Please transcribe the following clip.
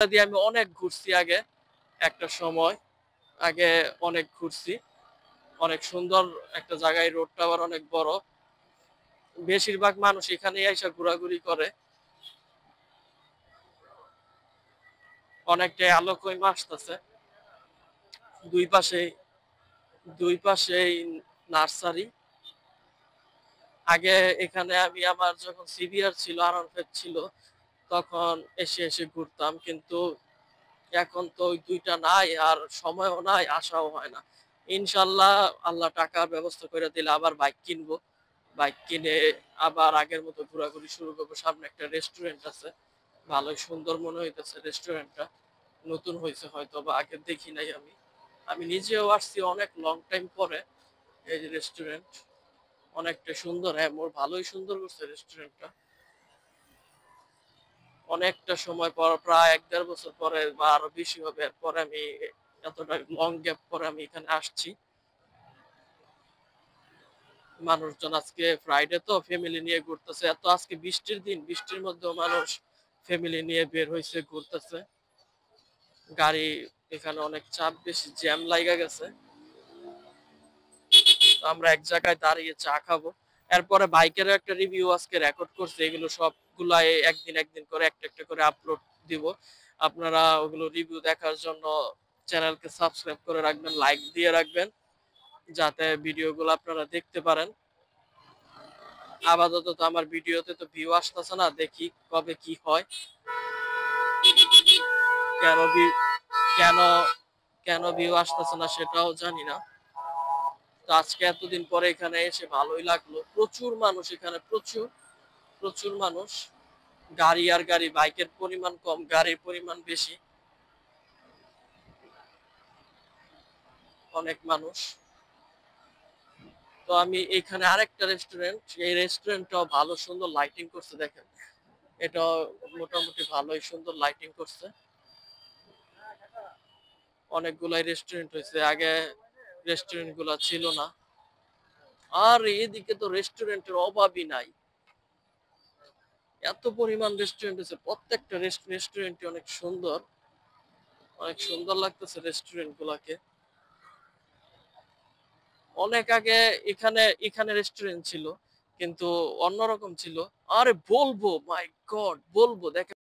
দিয়ে আমি অনেক ঘুরছি আগে, একটা সময় আগে অনেক ঘুরছি। অনেক সুন্দর একটা জায়গায়, রোডটা আবার অনেক বড়। বেশিরভাগ মানুষ এখানেই আইসা ঘোরাঘুরি করে। অনেকটাই আলোকময় আসতেছে। দুই পাশেই দুই পাশেই নার্সারি। আগে এখানে আমি আমার যখন সিভিআর ছিল, আর1 ছিল, তখন এসে এসে ঘুরতাম, কিন্তু এখন তো ওই দুইটা নাই, আর সময়ও নাই, আশাও হয় না। ইনশাল্লাহ আল্লাহ টাকার ব্যবস্থা করে দিলে আবার বাইক কিনবো। বাইক কিনে আবার আগের মতো ঘোরাঘুরি শুরু করবো। সামনে একটা রেস্টুরেন্ট আছে, ভালোই সুন্দর মনে হইতেছে রেস্টুরেন্টটা। নতুন হয়েছে হয়তো, বা আগে দেখি নাই আমি। আমি নিজেও আসছি অনেক লং টাইম পরে। এই যে রেস্টুরেন্ট, অনেকটা সুন্দর। হ্যাঁ, মোর ভালোই সুন্দর করছে রেস্টুরেন্টটা। অনেকটা সময় পর, প্রায় ১-১.৫ বছর পরে বা আরো বেশি হবে, এরপরে আমি এতটা লং গ্যাপ পরে আমি এখানে আসছি। মানুষজন আজকে ফ্রাইডে তো ফ্যামিলি নিয়ে ঘুরতেছে। এত আজকে বৃষ্টির দিন, বৃষ্টির মধ্যেও মানুষ ফ্যামিলি নিয়ে বের হয়েছে, ঘুরতেছে। গাড়ি এখানে অনেক চাপ বেশি, জ্যাম লাগা গেছে। তো আমরা এক জায়গায় দাঁড়িয়ে চা খাবো। এরপরে বাইকেরও একটা রিভিউ আজকে রেকর্ড করছে। এগুলো সবগুলাই একদিন একদিন করে একটা একটা করে আপলোড দিব। আপনারা ওগুলো রিভিউ দেখার জন্য চ্যানেলকে সাবস্ক্রাইব করে রাখবেন, লাইক দিয়ে রাখবেন, যাতে ভিডিওগুলো আপনারা দেখতে পারেন। আপাতত তো আমার ভিডিওতে তো ভিউ আসতেছে না, দেখি কবে কি হয়। কেন কেন কেন ভিউ আসতেছে না সেটাও জানি না। তো আজকে এতদিন পরে এখানে এসে ভালোই লাগলো। প্রচুর মানুষ এখানে, প্রচুর প্রচুর মানুষ। গাড়ি আর গাড়ি, বাইকের পরিমাণ কম, গাড়ির পরিমাণ বেশি। অনেক মানুষ। তো আমি এখানে আরেকটা রেস্টুরেন্ট, এই রেস্টুরেন্টটাও ভালো সুন্দর লাইটিং করছে, দেখেন। এটা মোটামুটি ভালোই সুন্দর লাইটিং করছে। অনেকগুলাই রেস্টুরেন্ট হয়েছে, আগে রেস্টুরেন্ট গুলা ছিল না। আর এদিকে তো রেস্টুরেন্টের অভাবই নাই, এত পরিমাণ রেস্টুরেন্ট হয়েছে। প্রত্যেকটা রেস্টুরেন্টই অনেক সুন্দর, অনেক সুন্দর লাগতেছে রেস্টুরেন্ট গুলাকে। অনেক আগে এখানে এখানে রেস্টুরেন্ট ছিল, কিন্তু অন্যরকম ছিল। আরে বলবো, মাই গড, বলবো, দেখেন।